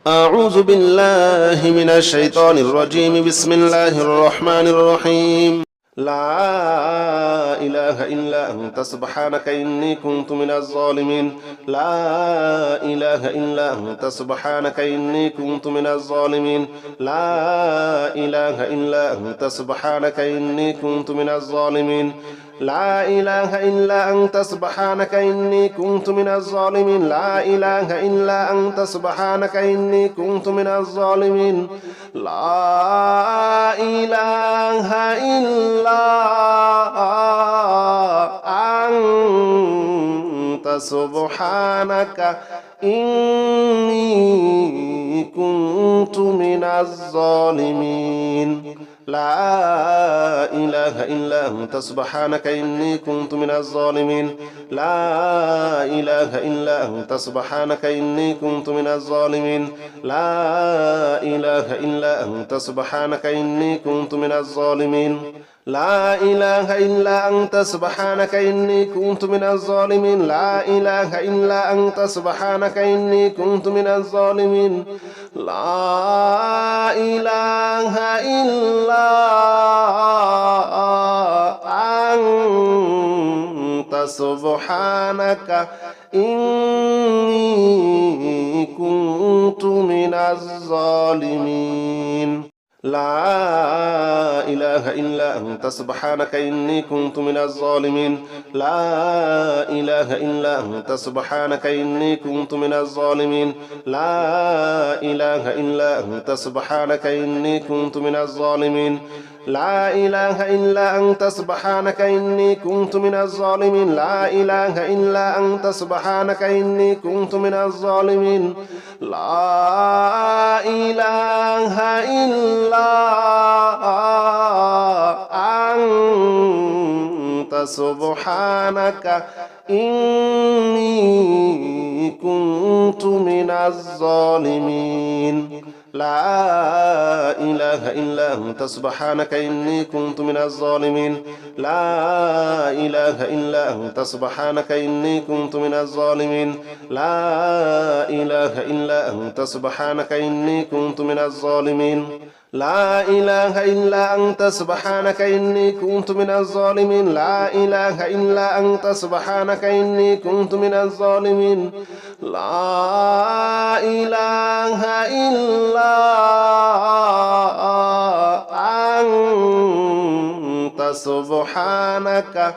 أعوذ بالله من الشيطان الرجيم. بسم الله الرحمن الرحيم. لا إله إلا أنت سبحانك إني كنت من الظالمين. لا إله إلا أنت سبحانك إني كنت من الظالمين. لا إله إلا أنت سبحانك إني كنت من الظالمين. لا إله إلا أنت سبحانك إني كنت من الظالمين. لا إله إلا أنت سبحانك إني كنت من الظالمين. لا إله إلا أنت سبحانك إني كنت من الظالمين. لا إله إلا أنت سبحانك إني كنت من الظالمين. لا إله إلا أنت سبحانك إني كنت من الظالمين. لا إله إلا أنت سبحانك إني كنت من الظالمين. لا إله إلا أنت سبحانك إني كنت من الظالمين. لا إله إلا أنت سبحانك إني كنت من الظالمين. لا إله إلا أنت سبحانك إني كنت من الظالمين. لا إله إلا أنت سبحانك إني كنت من الظالمين. لا إله إلا أنت سبحانك إني كنت من الظالمين. لا إله إلا أنت سبحانك إني كنت من الظالمين. لا إله إلا أنت سبحانك إني كنت من الظالمين. لا إله إلا أنت سبحانك إني كنت من الظالمين. لا إله إلا أنت سبحانك إني كنت من الظالمين. لا إله إلا أنت سبحانك إني كنت من الظالمين. لا إله إلا أنت سبحانك إني كنت من الظالمين. لا إله إلا أنت سبحانك إني كنت من الظالمين. لا إله إلا أنت سبحانك إني كنت من الظالمين. لا إله إلا أنت سبحانك إني كنت من الظالمين. لا إله إلا أنت سبحانك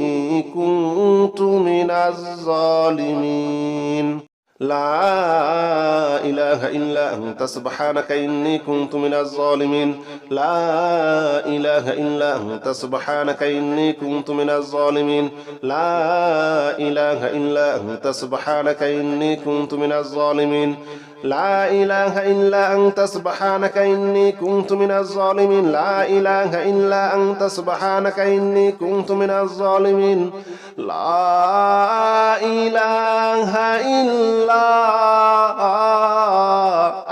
إني كنت من الظالمين. لا إله إلا أنت سبحانك إني كنت من الظالمين. لا إله إلا أنت سبحانك إني كنت من الظالمين. لا إله إلا أنت سبحانك إني كنت من الظالمين. لا إله إلا أنت سبحانك إني كنت من الظالمين. لا إله إلا أنت سبحانك إني كنت من الظالمين. لا إله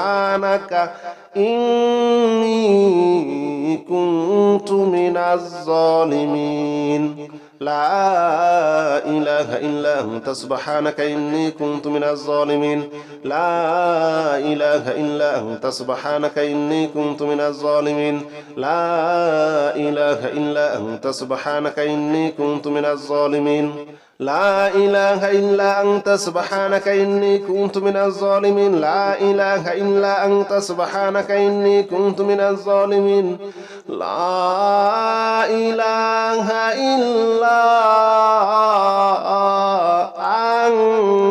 إلا أنت سبحانك إني كنت من الظالمين. لا إله إلا أنت سبحانك إني كنت من الظالمين. لا إله إلا أنت سبحانك إني كنت من الظالمين. لا إله إلا أنت سبحانك إني كنت من الظالمين. لا إله إلا أنت سبحانك إني كنت من الظالمين. لا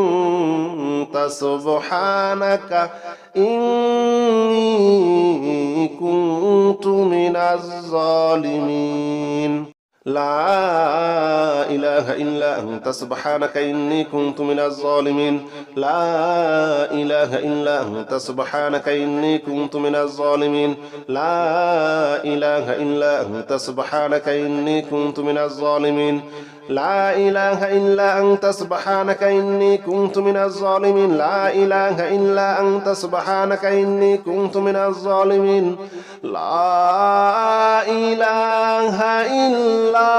إله إلا أنت سبحانك إني كنت من الظالمين. لا إله إلا أنت سبحانك إني كنت من الظالمين. لا إله إلا أنت سبحانك إني كنت من الظالمين. لا إله إلا أنت سبحانك إني كنت من الظالمين. لا إله إلا أنت سبحانك إني كنت من الظالمين. لا إله إلا أنت سبحانك إني كنت من الظالمين. لا إله إلا أنت سبحانك إني كنت من الظالمين. لا إله إلا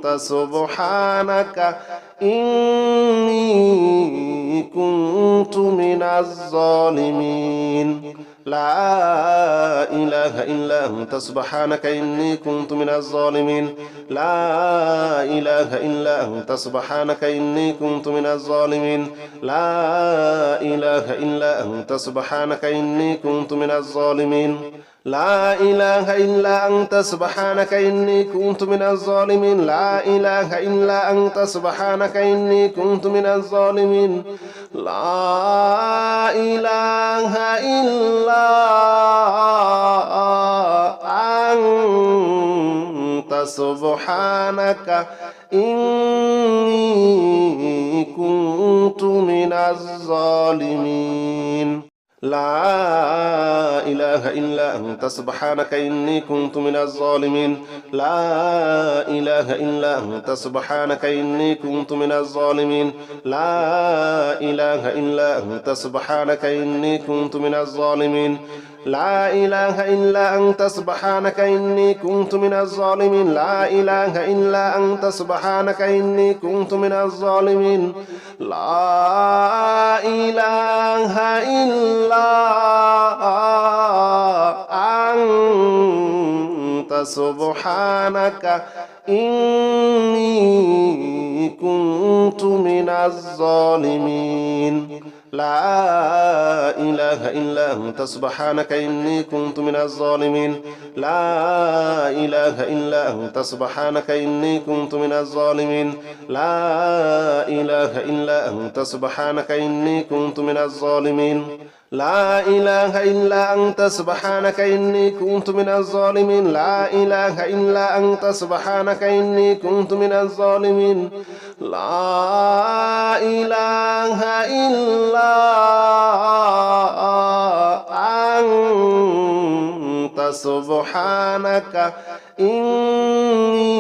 أنت سبحانك إني كنت من الظالمين لا إله إلا أنت سبحانك إني كنت من الظالمين لا إله إلا أنت سبحانك إني كنت من الظالمين لا إله إلا أنت سبحانك إني كنت من الظالمين لا إله إلا أنت سبحانك إني كنت من الظالمين لا إله إلا أنت سبحانك إني كنت من الظالمين لا إله إلا أنت سبحانك إني كنت من الظالمين لا إله إلا أنت سبحانك إني كنت من الظالمين لا إله إلا أنت سبحانك إني كنت من الظالمين لا إله إلا أنت سبحانك إني كنت من الظالمين لا إله إلا أنت سبحانك إني كنت من الظالمين لا إله إلا أنت سبحانك إني كنت من الظالمين لا إله إلا أنت سبحانك إني كنت من الظالمين لا إله إلا أنت سبحانك إني كنت من الظالمين لا إله إلا أنت سبحانك إني كنت من الظالمين لا إله إلا أنت سبحانك إني كنت من الظالمين لا إله إلا أنت سبحانك إني كنت من الظالمين لا إله إلا أنت سبحانك إني كنت من الظالمين لا إله إلا أنت سبحانك إني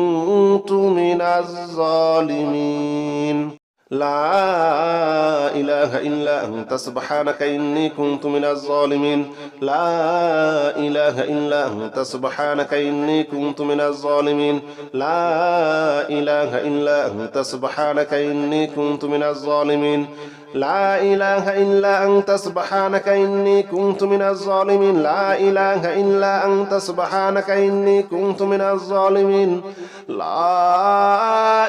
كنت من الظالمين لا إله إلا أنت سبحانك إني كنت من الظالمين لا إله إلا أنت سبحانك إني كنت من الظالمين لا إله إلا أنت سبحانك إني كنت من الظالمين لا إله إلا أنت سبحانك إني كنت من الظالمين لا إله إلا أنت سبحانك إني كنت من الظالمين لا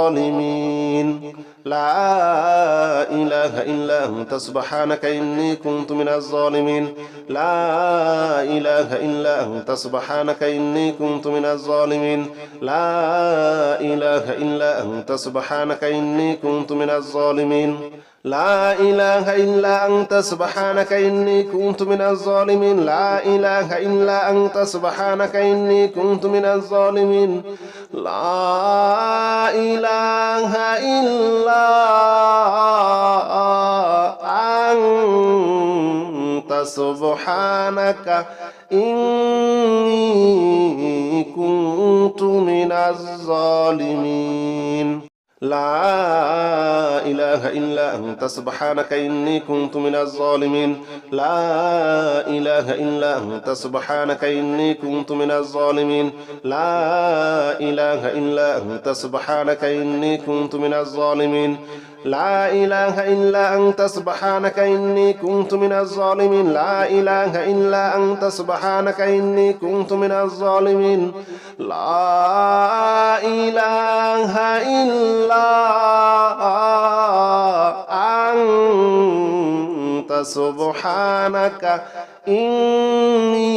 إله إلا أنت سبحانك إني كنت من الظالمين لا إله إلا أنت سبحانك إني كنت من الظالمين لا إله إلا أنت سبحانك إني كنت من الظالمين لا إله إلا أنت سبحانك إني كنت من الظالمين لا إله إلا أنت سبحانك إني كنت من الظالمين لا إله إلا أنت سبحانك إني كنت من الظالمين لا إله إلا أنت سبحانك إني كنت من الظالمين لا إله إلا أنت سبحانك إني كنت من الظالمين لا إله إلا أنت سبحانك إني كنت من الظالمين لا إله إلا أنت سبحانك إني كنت من الظالمين لا إله إلا أنت سبحانك إني كنت من الظالمين لا إله إلا أنت سبحانك إني كنت من الظالمين لا إله إلا أنت سبحانك إني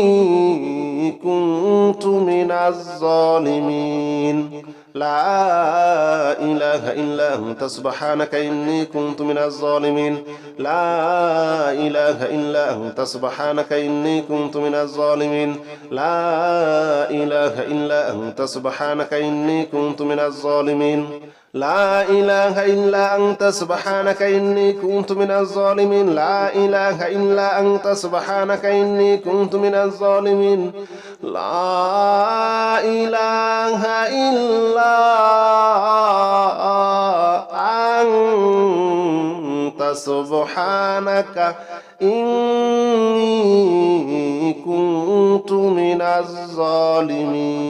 كنت من الظالمين لا إله إلا أنت سبحانك إني كنت من الظالمين لا إله إلا أنت سبحانك إني كنت من الظالمين لا إله إلا أنت سبحانك إني كنت من الظالمين لا إله إلا أنت سبحانك إني كنت من الظالمين لا إله إلا أنت سبحانك إني كنت من الظالمين لا إله إلا أنت سبحانك إني كنت من الظالمين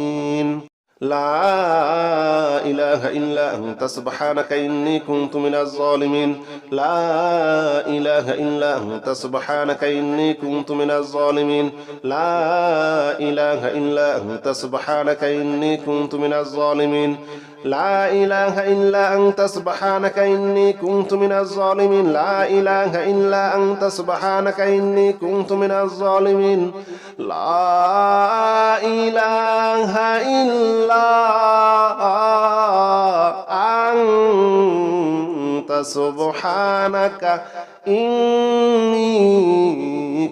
لا إله إلا أنت سبحانك إني كنت من الظالمين لا إله إلا أنت سبحانك إني كنت من الظالمين لا إله إلا أنت سبحانك إني كنت من الظالمين لا إله إلا أنت سبحانك إني كنت من الظالمين لا إله إلا أنت سبحانك إني كنت من الظالمين لا إله إلا أنت سبحانك إني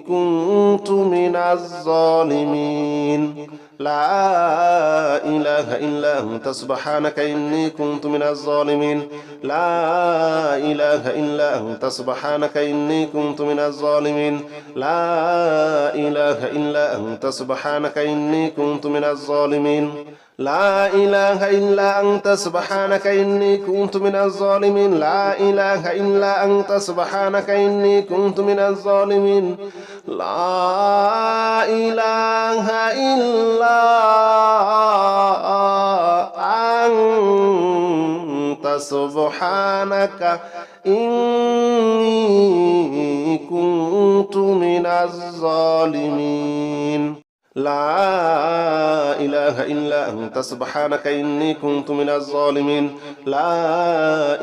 كنت من الظالمين لا إله إلا أنت سبحانك إني كنت من الظالمين لا إله إلا أنت سبحانك إني كنت من الظالمين لا إله إلا أنت سبحانك إني كنت من الظالمين لا إله إلا أنت سبحانك إني كنت من الظالمين لا إله إلا أنت سبحانك إني كنت من الظالمين لا إله إلا أنت سبحانك إني كنت من الظالمين لا إله إلا أنت سبحانك إني كنت من الظالمين لا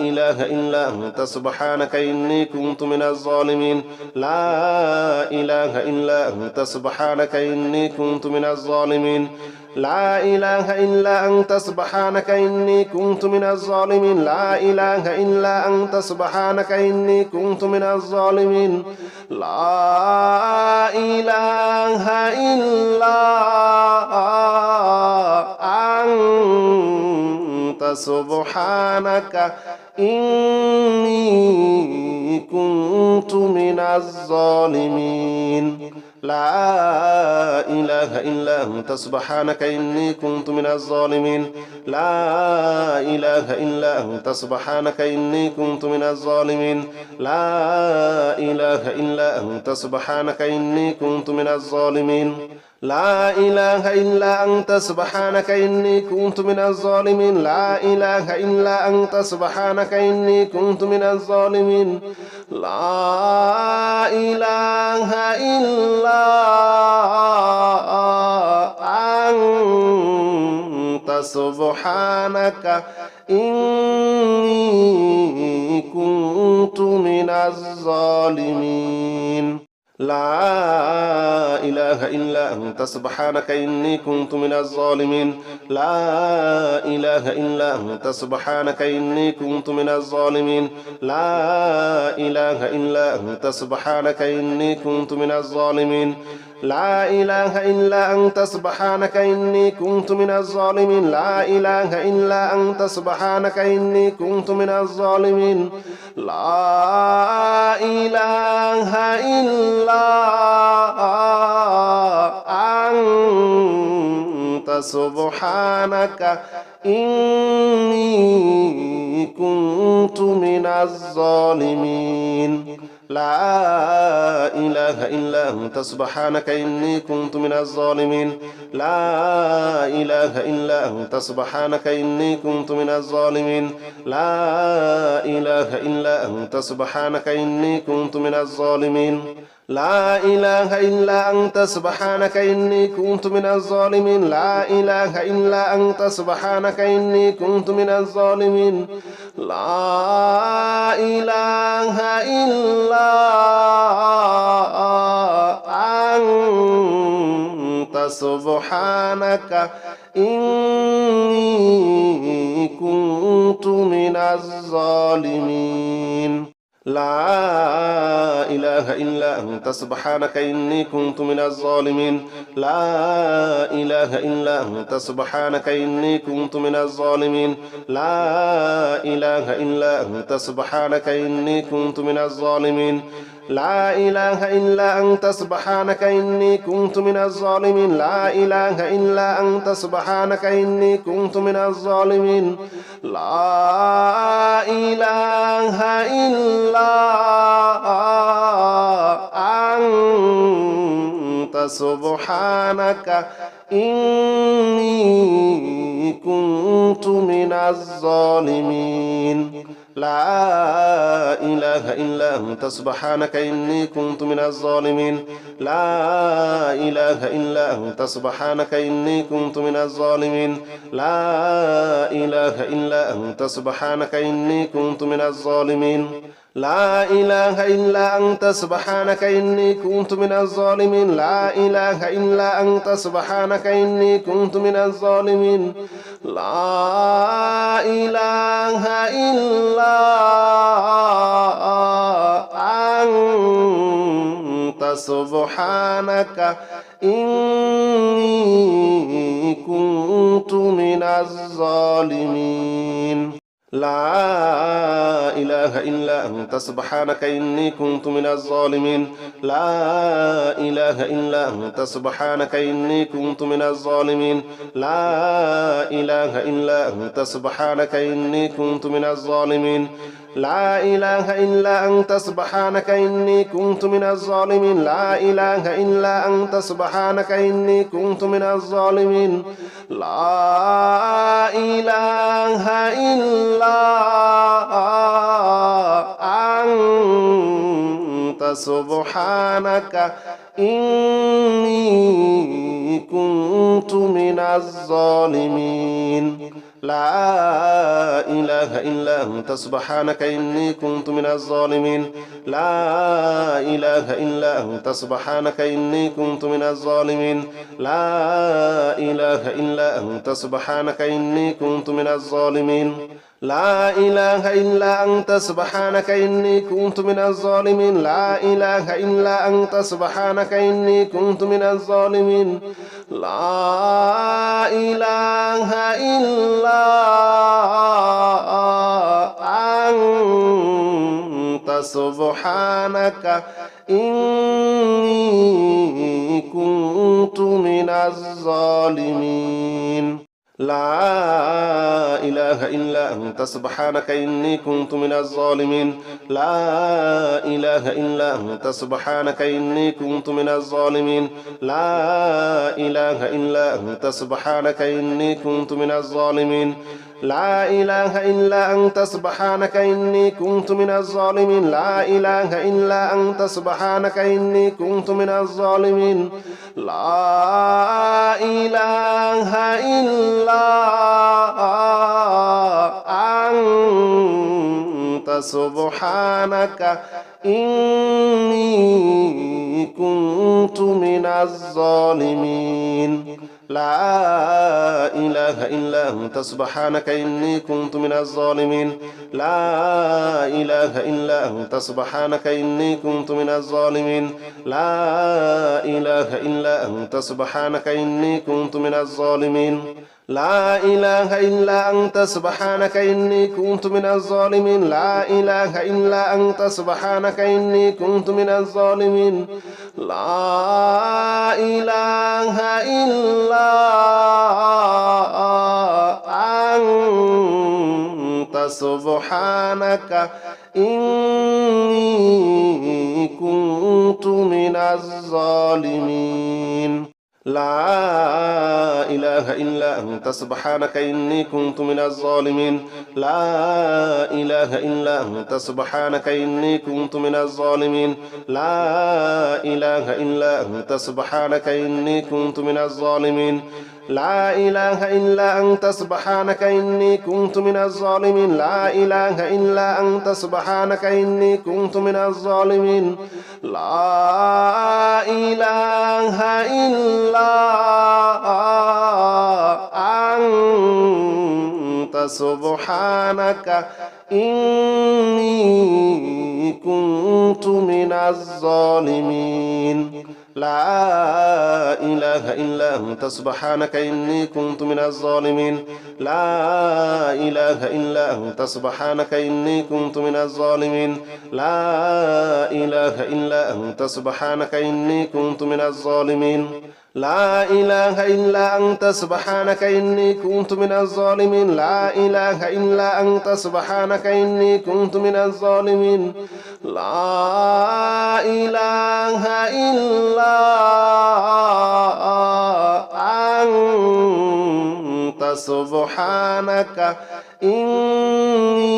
إله إلا أنت سبحانك إني كنت من الظالمين لا إله إلا أنت سبحانك إني كنت من الظالمين لا إله إلا أنت سبحانك إني كنت من الظالمين لا إله إلا أنت سبحانك إني كنت من الظالمين لا إله إلا أنت سبحانك إني كنت من الظالمين لا إله إلا أنت سبحانك إني كنت من الظالمين لا إله إلا أنت سبحانك إني كنت من الظالمين لا إله إلا أنت سبحانك إني كنت من الظالمين لا إله إلا أنت سبحانك إني كنت من الظالمين لا إله إلا أنت سبحانك إني كنت من الظالمين لا إله إلا أنت سبحانك إني كنت من الظالمين لا إله إلا أنت سبحانك إني كنت من الظالمين لا إله إلا أنت سبحانك إني كنت من الظالمين لا إله إلا أنت سبحانك إني كنت من الظالمين لا إله إلا أنت سبحانك إني كنت من الظالمين لا إله إلا أنت سبحانك إني كنت من الظالمين لا إله إلا أنت سبحانك إني كنت من الظالمين لا إله إلا أنت سبحانك إني كنت من الظالمين لا إله إلا أنت سبحانك إني كنت من الظالمين لا إله إلا أنت سبحانك إني كنت من الظالمين لا إله إلا أنت سبحانك إني كنت من الظالمين لا إله إلا أنت سبحانك إني كنت من الظالمين لا إله إلا أنت سبحانك إني كنت من الظالمين لا إله إلا أنت سبحانك إني كنت من الظالمين لا إله إلا أنت سبحانك إني كنت من الظالمين لا إله إلا أنت سبحانك إني كنت من الظالمين لا إله إلا أنت سبحانك إني كنت من الظالمين لا إله إلا أنت سبحانك إني كنت من الظالمين لا إله إلا أنت سبحانك إني كنت من الظالمين لا إله إلا أنت سبحانك إني كنت من الظالمين لا إله إلا أنت سبحانك إني كنت من الظالمين لا إله إلا أنت سبحانك إني كنت من الظالمين لا إله إلا أنت سبحانك إني كنت من الظالمين لا إله إلا أنت سبحانك إني كنت من الظالمين لا إله إلا أنت سبحانك إني كنت من الظالمين لا إله إلا أنت سبحانك إني كنت من الظالمين لا إله إلا أنت سبحانك إني كنت من الظالمين لا إله إلا أنت سبحانك إني كنت من الظالمين لا إله إلا أنت سبحانك إني كنت من الظالمين لا إله إلا أنت سبحانك إني كنت من الظالمين لا إله إلا أنت سبحانك إني كنت من الظالمين لا إله إلا أنت سبحانك إني كنت من الظالمين لا إله إلا أنت سبحانك إني كنت من الظالمين لا إله إلا أنت سبحانك إني كنت من الظالمين لا إله إلا أنت سبحانك إني كنت من الظالمين لا إله إلا أنت سبحانك إني كنت من الظالمين لا إله إلا أنت سبحانك إني كنت من الظالمين لا إله إلا أنت سبحانك إني كنت من الظالمين لا إله إلا أنت سبحانك إني كنت من الظالمين لا إله إلا أنت سبحانك إني كنت من الظالمين لا إله إلا أنت سبحانك إني كنت من الظالمين لا إله إلا أنت سبحانك إني كنت من الظالمين لا إله إلا أنت سبحانك إني كنت من الظالمين لا إله إلا أنت سبحانك إني كنت من الظالمين لا إله إلا أنت سبحانك إني كنت من الظالمين لا إله إلا أنت سبحانك إني كنت من الظالمين لا إله إلا أنت سبحانك إني كنت من الظالمين لا إله إلا أنت سبحانك إني كنت من الظالمين لا إله إلا أنت سبحانك إني كنت من الظالمين لا إله إلا أنت سبحانك إني كنت من الظالمين لا إله إلا أنت سبحانك إني كنت من الظالمين لا إله إلا أنت سبحانك إني كنت من الظالمين لا إله إلا أنت سبحانك إني كنت من الظالمين لا إله إلا أنت سبحانك إني كنت من الظالمين لا إله إلا سبحانك إني كنت من الظالمين لا إله إلا أنت سبحانك إني كنت من الظالمين لا إله إلا أنت سبحانك إني كنت من الظالمين لا إله إلا أنت سبحانك إني كنت من الظالمين لا إله إلا أنت سبحانك إني كنت من الظالمين لا إله إلا أنت سبحانك إني كنت من الظالمين لا إله إلا أنت سبحانك إني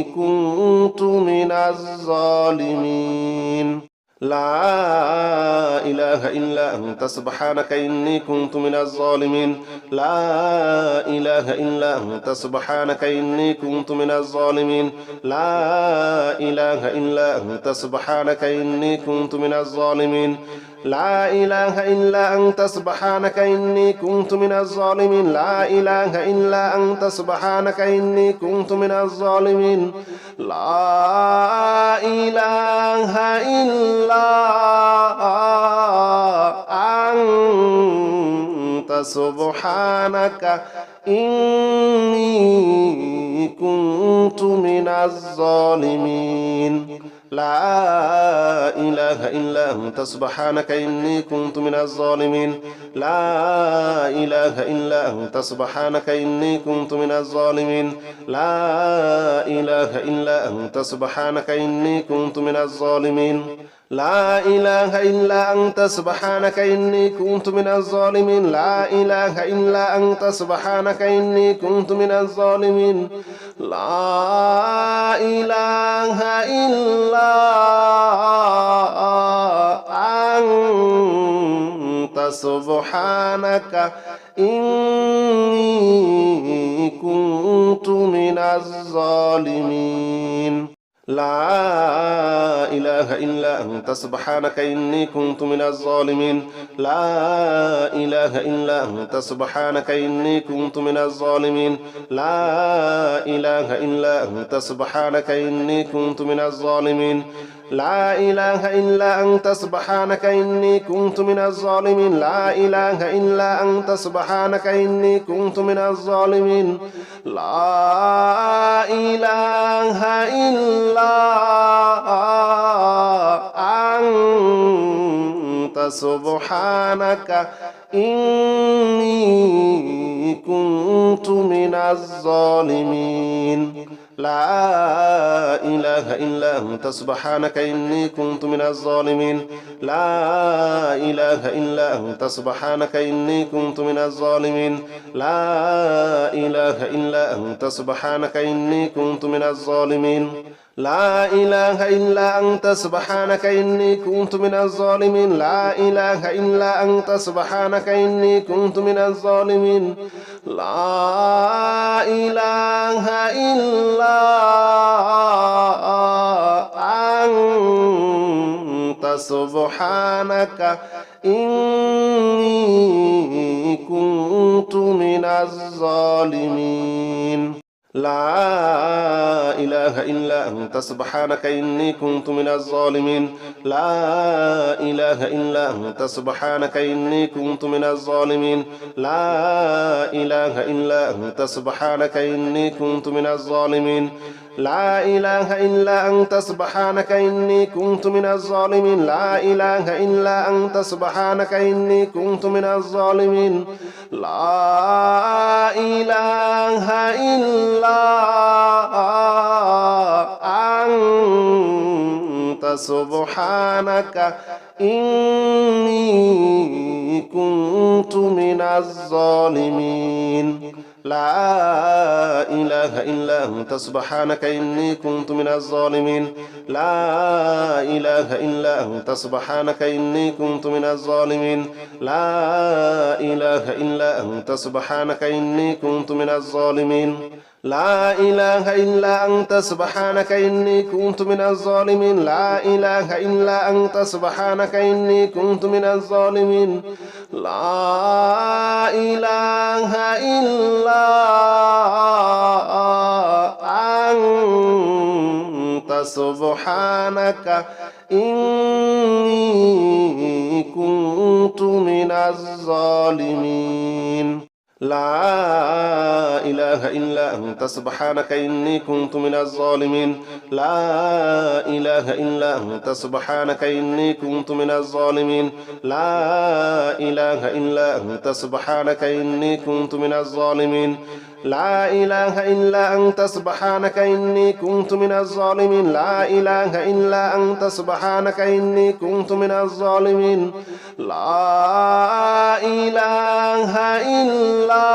كنت من الظالمين لا إله إلا أنت سبحانك إني كنت من الظالمين لا إله إلا أنت سبحانك إني كنت من الظالمين لا إله إلا أنت سبحانك إني كنت من الظالمين لا إله إلا أنت سبحانك إني كنت من الظالمين لا إله إلا أنت سبحانك إني كنت من الظالمين لا إله إلا أنت سبحانك إني كنت من الظالمين لا إله إلا أنت سبحانك إني كنت من الظالمين لا إله إلا أنت سبحانك إني كنت من الظالمين لا إله إلا أنت سبحانك إني كنت من الظالمين لا إله إلا أنت سبحانك إني كنت من الظالمين لا إله إلا أنت سبحانك إني كنت من الظالمين لا إله إلا أنت سبحانك إني كنت من الظالمين لا إله إلا أنت سبحانك إني كنت من الظالمين لا إله إلا أنت سبحانك إني كنت من الظالمين لا إله إلا أنت سبحانك إني كنت من الظالمين لا إله إلا أنت سبحانك إني كنت من الظالمين لا إله إلا أنت سبحانك إني كنت من الظالمين لا إله إلا أنت سبحانك إني كنت من الظالمين لا إله إلا أنت سبحانك إني كنت من الظالمين لا إله إلا أنت سبحانك إني كنت من الظالمين لا إله إلا أنت سبحانك إني كنت من الظالمين لا إله إلا أنت سبحانك إني كنت من الظالمين لا إله إلا أنت سبحانك إني كنت من الظالمين لا إله إلا أنت سبحانك إني كنت من الظالمين لا إله إلا أنت سبحانك إني كنت من الظالمين لا إله إلا أنت سبحانك إني كنت من الظالمين لا إله إلا أنت سبحانك إني كنت من الظالمين لا إله إلا أنت سبحانك إني كنت من الظالمين لا إله إلا أنت سبحانك إني كنت من الظالمين لا إله إلا أنت سبحانك إني كنت من الظالمين لا إله إلا أنت سبحانك إني كنت من الظالمين لا إله إلا أنت سبحانك إني كنت من الظالمين لا إله إلا أنت سبحانك إني كنت من الظالمين لا إله إلا أنت سبحانك إني كنت من الظالمين لا إله إلا أنت سبحانك إني كنت من الظالمين لا إله إلا سبحانك إني كنت من الظالمين لا إله إلا أنت سبحانك إني كنت من الظالمين لا إله إلا أنت سبحانك إني كنت من الظالمين لا إله إلا أنت سبحانك إني كنت من الظالمين لا إله إلا أنت سبحانك إني كنت من الظالمين لا إله إلا أنت سبحانك إني كنت من الظالمين لا إله إلا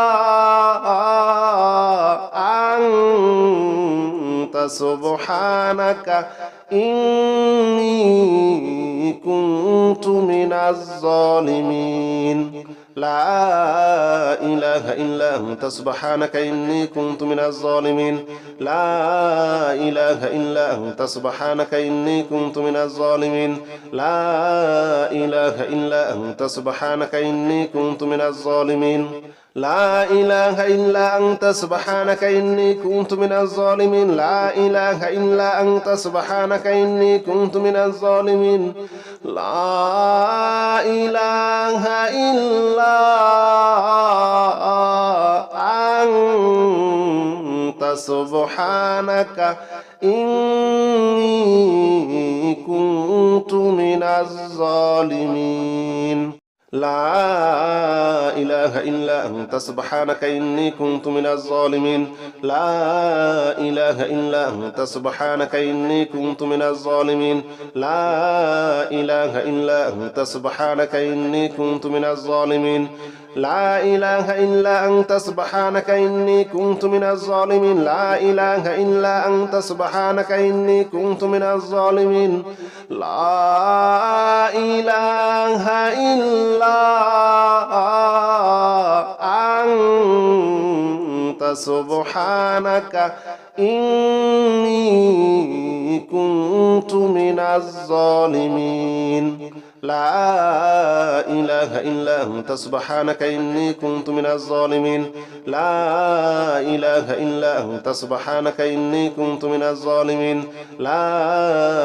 أنت سبحانك إني كنت من الظالمين لا إله إلا أنت سبحانك إني كنت من الظالمين لا إله إلا أنت سبحانك إني كنت من الظالمين لا إله إلا أنت سبحانك إني كنت من الظالمين لا إله إلا أنت سبحانك إني كنت من الظالمين لا إله إلا أنت سبحانك إني كنت من الظالمين لا إله إلا أنت سبحانك إني كنت من الظالمين لا إله إلا أنت سبحانك إني كنت من الظالمين لا إله إلا أنت سبحانك إني كنت من الظالمين لا إله إلا أنت سبحانك إني كنت من الظالمين لا إله إلا أنت سبحانك إني كنت من الظالمين لا إله إلا أنت سبحانك إني كنت من الظالمين لا إله إلا أنت سبحانك إني كنت من الظالمين لا إله إلا أنت سبحانك إني كنت من الظالمين لا إله إلا أنت سبحانك إني كنت من الظالمين لا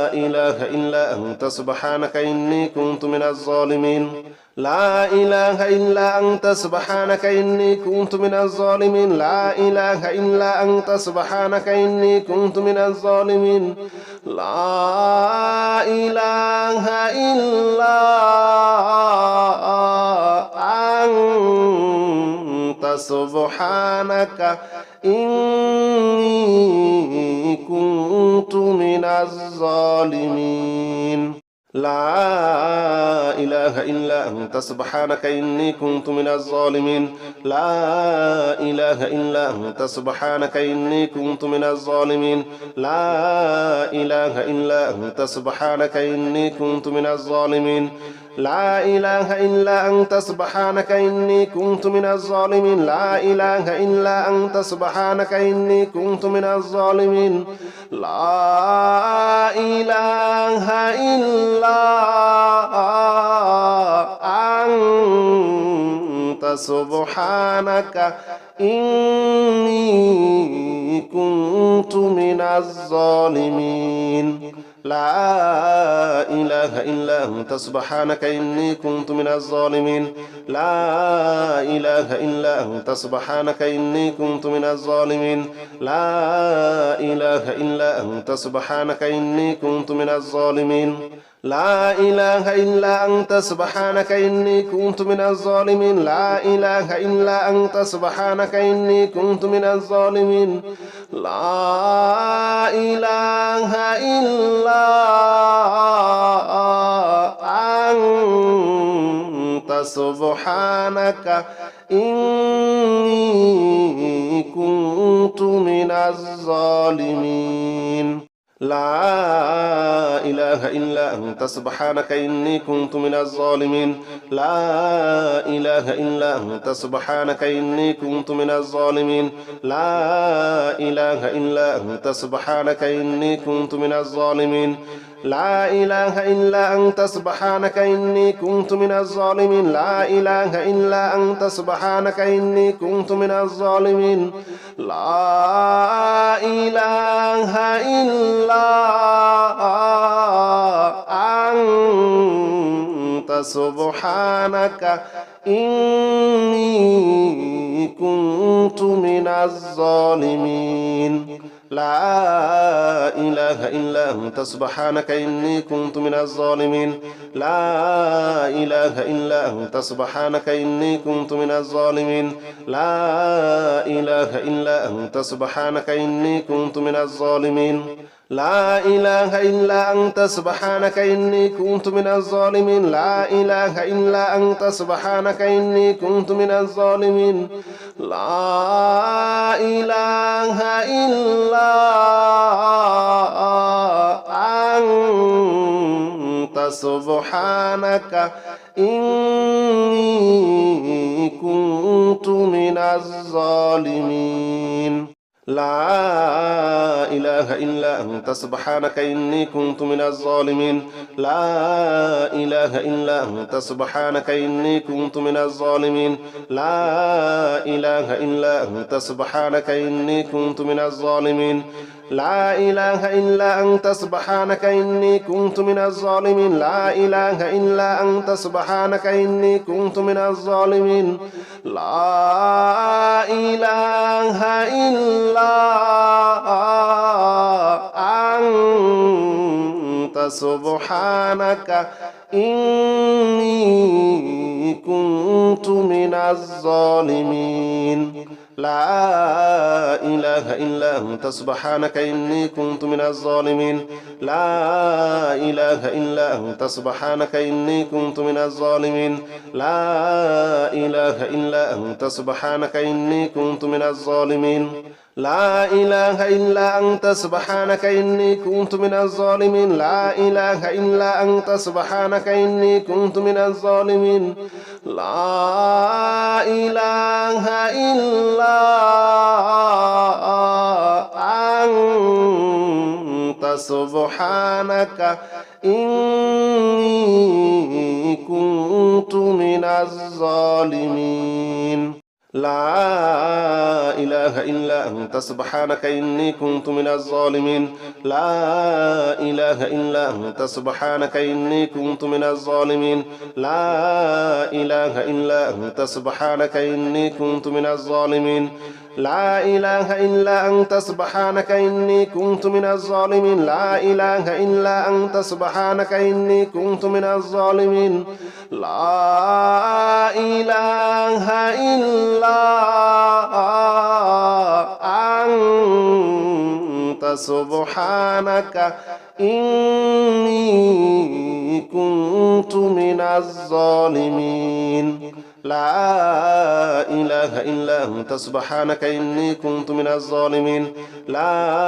إله إلا أنت سبحانك إني كنت من الظالمين لا إله إلا أنت سبحانك إني كنت من الظالمين لا إله إلا أنت سبحانك إني كنت من الظالمين لا إله إلا أنت سبحانك إني كنت من الظالمين لا إله إلا أنت سبحانك إني كنت من الظالمين لا إله إلا أنت سبحانك إني كنت من الظالمين لا إله إلا أنت سبحانك إني كنت من الظالمين لا إله إلا أنت سبحانك إني كنت من الظالمين لا إله إلا أنت سبحانك إني كنت من الظالمين لا إله إلا أنت سبحانك إني كنت من الظالمين لا إله إلا أنت سبحانك إني كنت من الظالمين لا إله إلا أنت سبحانك إني كنت من الظالمين لا إله إلا أنت سبحانك إني كنت من الظالمين لا إله إلا أنت سبحانك إني كنت من الظالمين لا إله إلا أنت سبحانك إني كنت من الظالمين لا إله إلا أنت سبحانك إني كنت من الظالمين لا إله إلا أنت سبحانك إني كنت من الظالمين لا إله إلا أنت سبحانك إني كنت من الظالمين لا إله إلا أنت سبحانك إني كنت من الظالمين لا إله إلا أنت سبحانك إني كنت من الظالمين لا إله إلا أنت سبحانك إني كنت من الظالمين لا إله إلا سبحانك إني كنت من الظالمين لا إله إلا أنت سبحانك إني كنت من الظالمين لا إله إلا أنت سبحانك إني كنت من الظالمين لا إله إلا أنت سبحانك إني كنت من الظالمين لا إله إلا أنت سبحانك إني كنت من الظالمين لا إله إلا أنت سبحانك إني كنت من الظالمين لا إله إلا أنت سبحانك إني كنت من الظالمين لا إله إلا أنت سبحانك إني كنت من الظالمين لا إله إلا أنت سبحانك إني كنت من الظالمين لا إله إلا أنت سبحانك إني كنت من الظالمين لا إله إلا أنت سبحانك إني كنت من الظالمين لا إله إلا أنت سبحانك إني كنت من الظالمين لا إله إلا أنت سبحانك إني كنت من الظالمين لا إله إلا أنت سبحانك إني كنت من الظالمين لا إله إلا أنت سبحانك إني كنت من الظالمين لا إله إلا أنت سبحانك إني كنت من الظالمين لا إله إلا أنت سبحانك إني كنت من الظالمين لا إله إلا أنت سبحانك إني كنت من الظالمين لا إله إلا أنت سبحانك إني كنت من الظالمين لا إله إلا أنت سبحانك إني كنت من الظالمين لا إله إلا أنت سبحانك إني كنت من الظالمين لا إله إلا أنت سبحانك إني كنت من الظالمين لا إله إلا أنت سبحانك إني كنت من الظالمين لا إله إلا أنت سبحانك إني كنت من الظالمين لا إله إلا أنت سبحانك إني كنت من الظالمين لا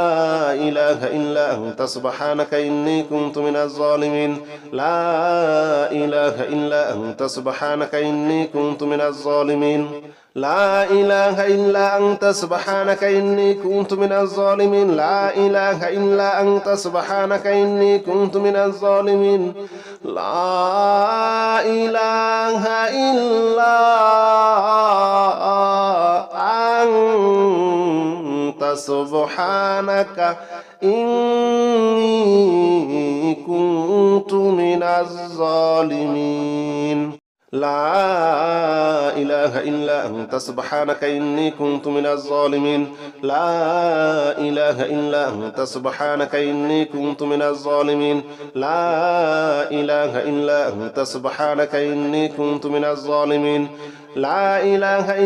إله إلا أنت سبحانك إني كنت من الظالمين لا إله إلا أنت سبحانك إني كنت من الظالمين لا إله إلا أنت سبحانك إني كنت من الظالمين لا إله إلا أنت سبحانك إني كنت من الظالمين لا إله إلا أنت سبحانك إني كنت من الظالمين لا إله إلا أنت سبحانك إني كنت من الظالمين لا إله إلا أنت سبحانك إني كنت من الظالمين لا إله إلا أنت سبحانك إني كنت من الظالمين لا إله إلا أنت سبحانك إني كنت من الظالمين لا إله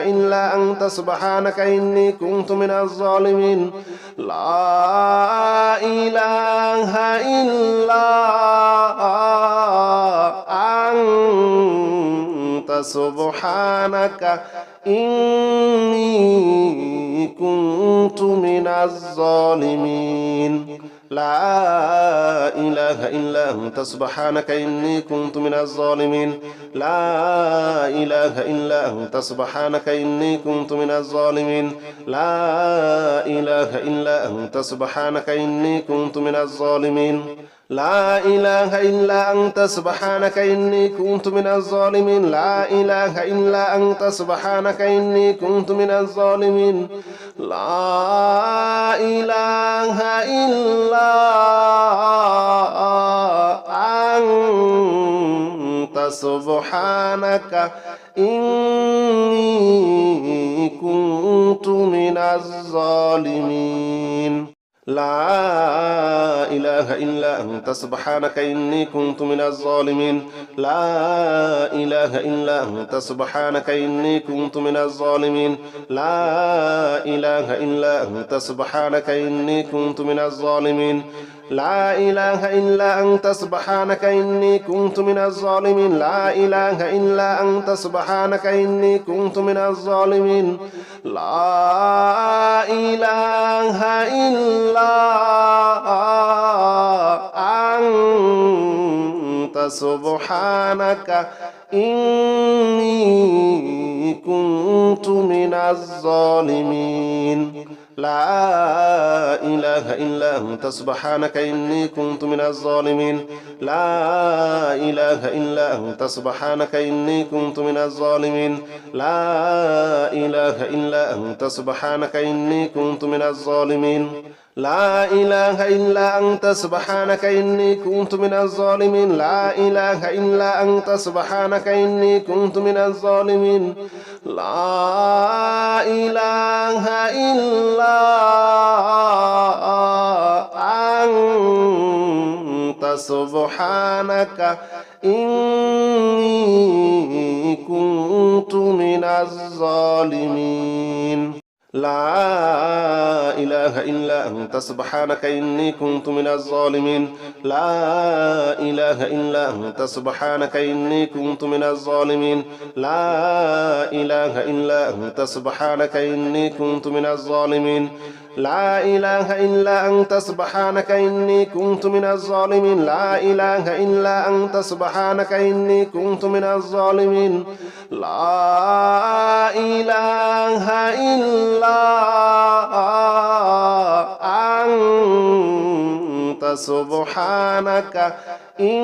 إلا أنت سبحانك إني كنت من الظالمين لا إله إلا أنت سبحانك إني كنت من الظالمين لا إله إلا أنت سبحانك إني كنت من الظالمين لا إله إلا أنت سبحانك إني كنت من الظالمين لا إله إلا أنت سبحانك إني كنت من الظالمين لا إله إلا أنت سبحانك إني كنت من الظالمين لا إله إلا أنت سبحانك إني كنت من الظالمين لا إله إلا أنت سبحانك إني كنت من الظالمين لا إله إلا أنت سبحانك إني كنت من الظالمين لا إله إلا أنت سبحانك إني كنت من الظالمين لا إله إلا أنت سبحانك إني كنت من الظالمين لا إله إلا أنت سبحانك إني كنت من الظالمين لا إله إلا أنت سبحانك إني كنت من الظالمين لا إله إلا أنت سبحانك إني كنت من الظالمين لا إله إلا أنت سبحانك إني كنت من الظالمين لا إله إلا أنت سبحانك إني كنت من الظالمين لا إله إلا أنت سبحانك إني كنت من الظالمين لا إله إلا أنت سبحانك إني كنت من الظالمين لا إله إلا أنت سبحانك إني كنت من الظالمين لا إله إلا أنت سبحانك إني كنت من الظالمين لا إله إلا أنت سبحانك إني كنت من الظالمين لا إله إلا أنت سبحانك إني كنت من الظالمين لا إله إلا أنت سبحانك إني كنت من الظالمين لا إله إلا أنت سبحانك إني كنت من الظالمين لا إله إلا أنت سبحانك إني كنت من الظالمين لا إله إلا أنت سبحانك إني كنت من الظالمين لا إله إلا أنت سبحانك إني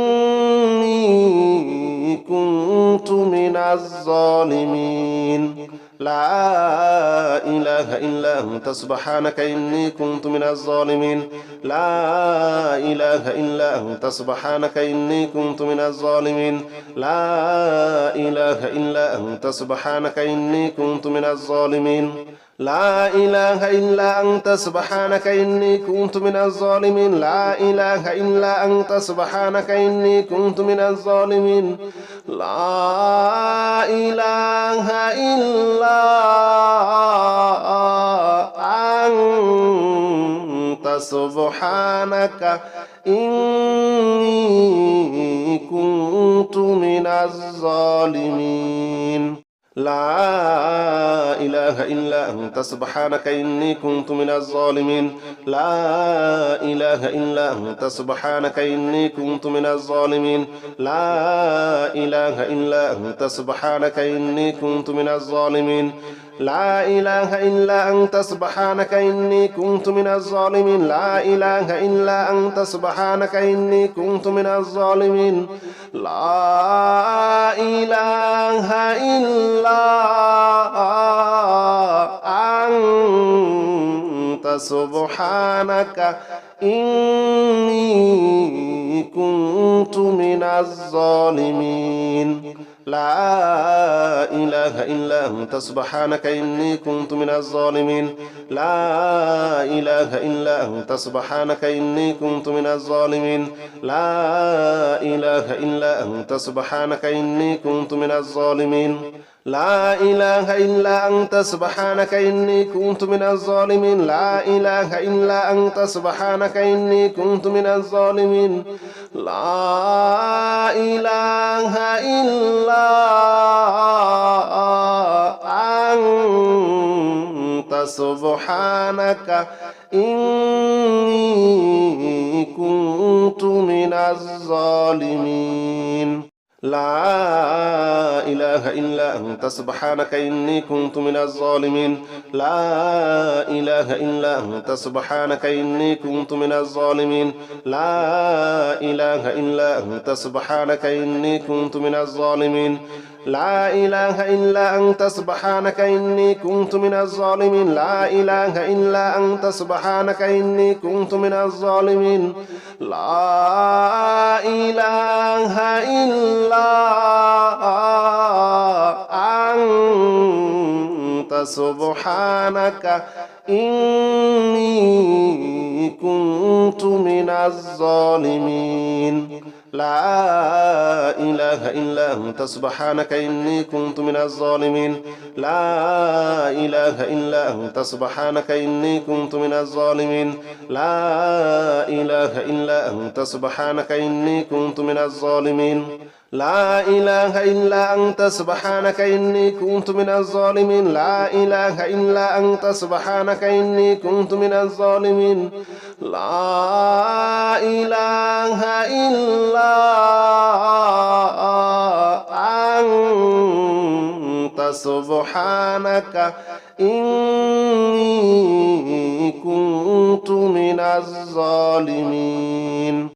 كنت من الظالمين لا إله إلا أنت سبحانك إني كنت من الظالمين لا إله إلا أنت سبحانك إني كنت من الظالمين لا إله إلا أنت سبحانك إني كنت من الظالمين لا إله إلا أنت سبحانك إني كنت من الظالمين لا إله إلا أنت سبحانك إني كنت من الظالمين لا إله إلا أنت سبحانك إني كنت من الظالمين لا إله إلا أنت سبحانك إني كنت من الظالمين لا إله إلا أنت سبحانك إني كنت من الظالمين لا إله إلا أنت سبحانك إني كنت من الظالمين لا إله إلا أنت سبحانك إني كنت من الظالمين لا إله إلا أنت سبحانك إني كنت من الظالمين لا إله إلا أنت سبحانك إني كنت من الظالمين لا إله إلا أنت سبحانك إني كنت من الظالمين لا إله إلا أنت سبحانك إني كنت من الظالمين لا إله إلا أنت سبحانك إني كنت من الظالمين لا إله إلا أنت سبحانك إني كنت من الظالمين لا إله إلا أنت سبحانك إني كنت من الظالمين لا إله إلا أنت سبحانك إني كنت من الظالمين لا إله إلا أنت سبحانك إني كنت من الظالمين لا إله إلا أنت سبحانك إني كنت من الظالمين لا إله إلا أنت سبحانك إني كنت من الظالمين لا إله إلا أنت سبحانك إني كنت من الظالمين لا إله إلا أنت سبحانك إني كنت من الظالمين لا إله إلا أنت سبحانك إني كنت من الظالمين لا إله إلا أنت سبحانك إني كنت من الظالمين لا إله إلا أنت سبحانك إني كنت من الظالمين لا إله إلا أنت سبحانك إني كنت من الظالمين لا إله إلا أنت سبحانك إني كنت من الظالمين لا إله إلا أنت سبحانك إني كنت من الظالمين لا إله إلا أنت سبحانك إني كنت من الظالمين.